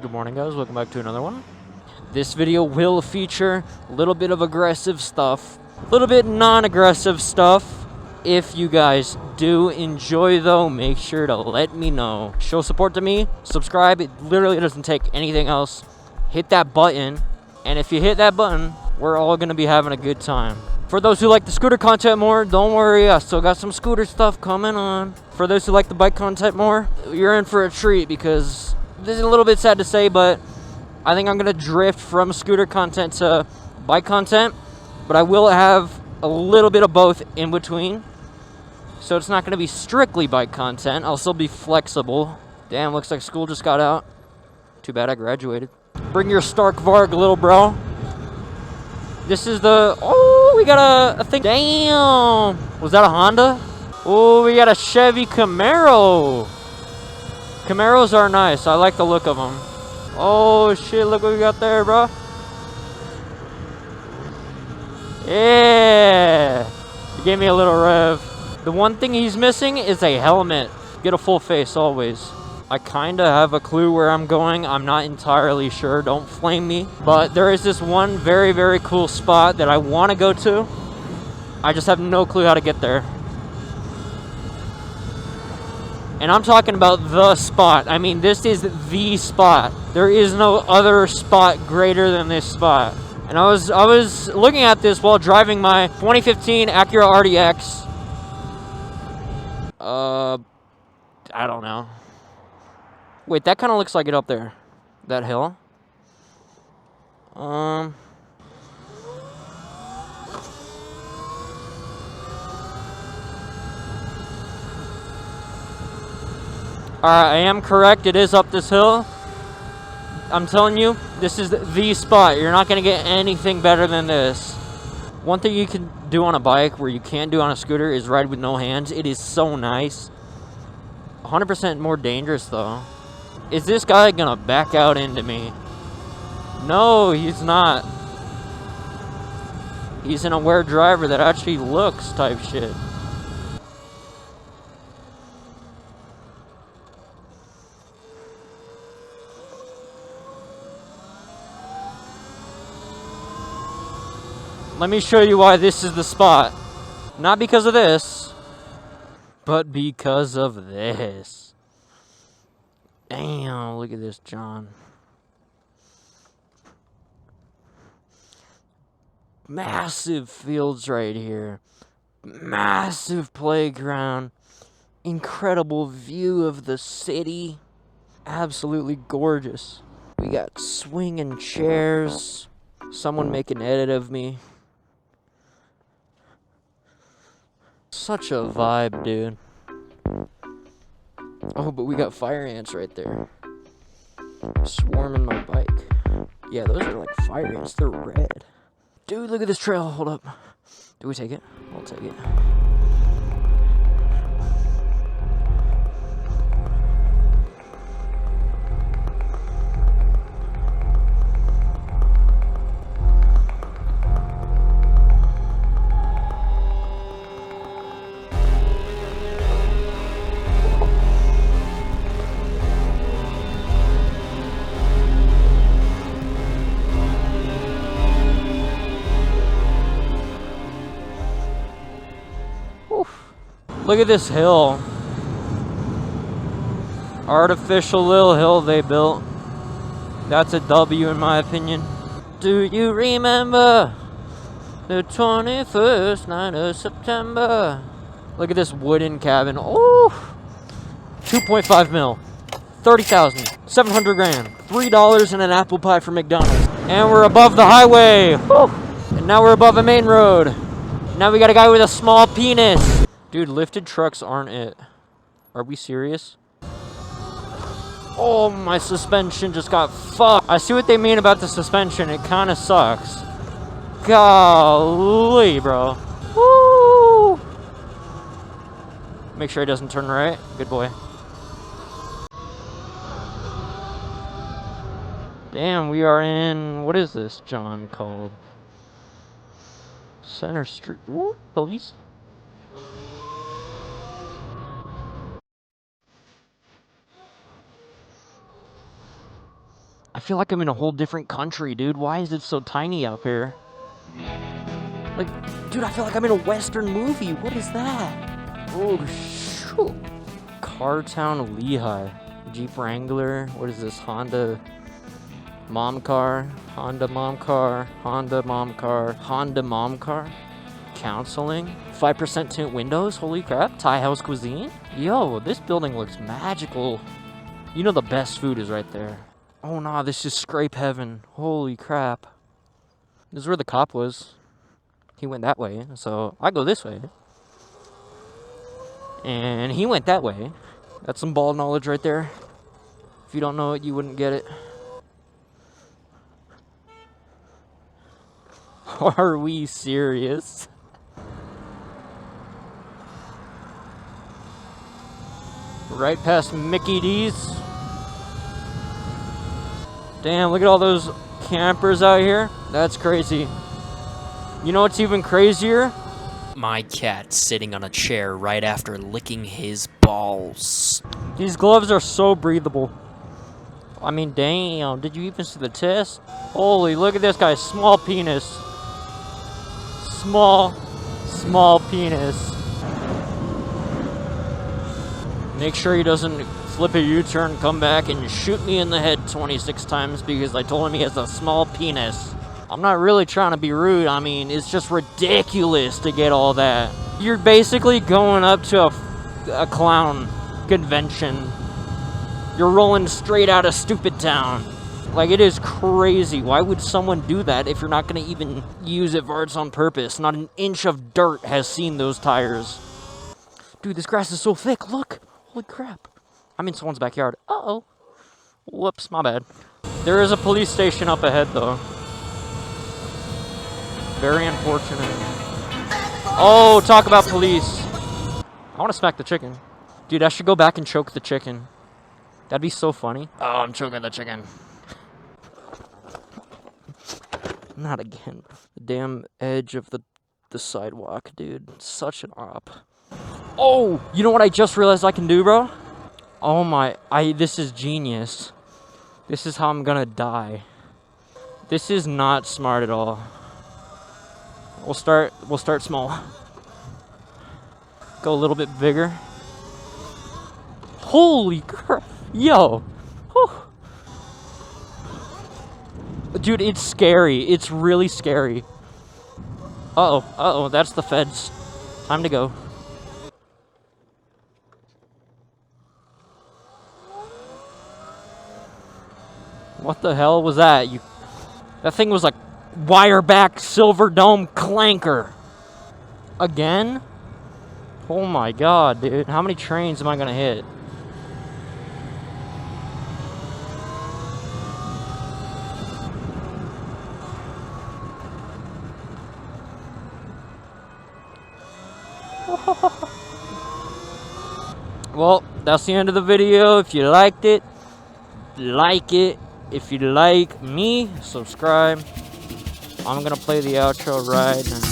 Good morning, guys. Welcome back to another one. This video will feature a little bit of aggressive stuff, a little bit non-aggressive stuff. If you guys do enjoy, though, make sure to let me know. Show support to me, subscribe. It literally doesn't take anything else. Hit that button, and if you hit that button, we're all going to be having a good time. For those who like the scooter content more, don't worry, I still got some scooter stuff coming on. For those who like the bike content more, you're in for a treat because this is a little bit sad to say, but I think I'm going to drift from scooter content to bike content, but I will have a little bit of both in between. So it's not going to be strictly bike content. I'll still be flexible. Damn, looks like school just got out. Too bad I graduated. Bring your Stark Varg, little bro. This is the... Oh, we got a thing. Damn. Was that a Honda? Oh, we got a Chevy Camaro. Camaros are nice. I like the look of them. Oh, shit. Look what we got there, bro. Yeah. He gave me a little rev. The one thing he's missing is a helmet. Get a full face always. I kind of have a clue where I'm going. I'm not entirely sure. Don't flame me. But there is this one very, very cool spot that I want to go to. I just have no clue how to get there. And I'm talking about the spot. I mean, this is the spot. There is no other spot greater than this spot. And I was looking at this while driving my 2015 Acura RDX. I don't know. Wait, that kind of looks like it up there. That hill. Alright, I am correct. It is up this hill. I'm telling you, this is the spot. You're not going to get anything better than this. One thing you can do on a bike where you can't do on a scooter is ride with no hands. It is so nice. 100% more dangerous, though. Is this guy going to back out into me? No, he's not. He's an aware driver that actually looks type shit. Let me show you why this is the spot. Not because of this, but because of this. Damn, look at this, John. Massive fields right here. Massive playground. Incredible view of the city. Absolutely gorgeous. We got swinging chairs. Someone make an edit of me. Such a vibe, dude. Oh, but we got fire ants right there. Swarming my bike. Yeah, those are like fire ants. They're red. Dude, look at this trail. Hold up. Do we take it? We'll take it. Look at this hill. Artificial little hill they built. That's a W in my opinion. Do you remember the 21st night of September? Look at this wooden cabin. Oh, 2.5 mil. 30,000. 700 grand. $3 and an apple pie for McDonald's. And we're above the highway. Woo. And now we're above a main road. Now we got a guy with a small penis. Dude, lifted trucks aren't it. Are we serious? Oh, my suspension just got fucked. I see what they mean about the suspension. It kind of sucks. Golly, bro. Woo! Make sure it doesn't turn right. Good boy. Damn, we are in... What is this, John, called? Center Street. Ooh, police? I feel like I'm in a whole different country, dude. Why is it so tiny up here? Like, dude, I feel like I'm in a Western movie. What is that? Oh, shoot. Cartown Lehigh. Jeep Wrangler. What is this? Honda mom car. Honda mom car. Honda mom car. Honda mom car. Counseling. 5% tint windows. Holy crap. Thai house cuisine. Yo, this building looks magical. You know the best food is right there. Oh, nah, this is scrape heaven. Holy crap. This is where the cop was. He went that way, so I go this way. And he went that way. That's some ball knowledge right there. If you don't know it, you wouldn't get it. Are we serious? Right past Mickey D's. Damn, look at all those campers out here. That's crazy. You know what's even crazier? My cat sitting on a chair right after licking his balls. These gloves are so breathable. I mean, damn, did you even see the test? Holy, look at this guy, small penis. Small penis. Make sure he doesn't flip a U-turn, come back, and shoot me in the head 26 times because I told him he has a small penis. I'm not really trying to be rude. I mean, it's just ridiculous to get all that. You're basically going up to a clown convention. You're rolling straight out of Stupid Town. Like, it is crazy. Why would someone do that if you're not going to even use it for its own purpose? Not an inch of dirt has seen those tires. Dude, this grass is so thick. Look. Holy crap. I'm in someone's backyard. Uh-oh. Whoops, my bad. There is a police station up ahead, though. Very unfortunate. Oh, talk about police. I want to smack the chicken. Dude, I should go back and choke the chicken. That'd be so funny. Oh, I'm choking the chicken. Not again. The damn edge of the sidewalk, dude. Such an op. Oh, you know what I just realized I can do, bro? Oh my, this is genius. This is how I'm gonna die. This is not smart at all. We'll start small. Go a little bit bigger. Holy crap. Yo. Whew. Dude, it's scary. It's really scary. Uh-oh, that's the feds. Time to go. What the hell was that? That thing was like wire back silver dome clanker. Again? Oh my god, dude. How many trains am I gonna hit? Well, that's the end of the video. If you liked it, like it. If you like me, subscribe. I'm gonna play the outro right now.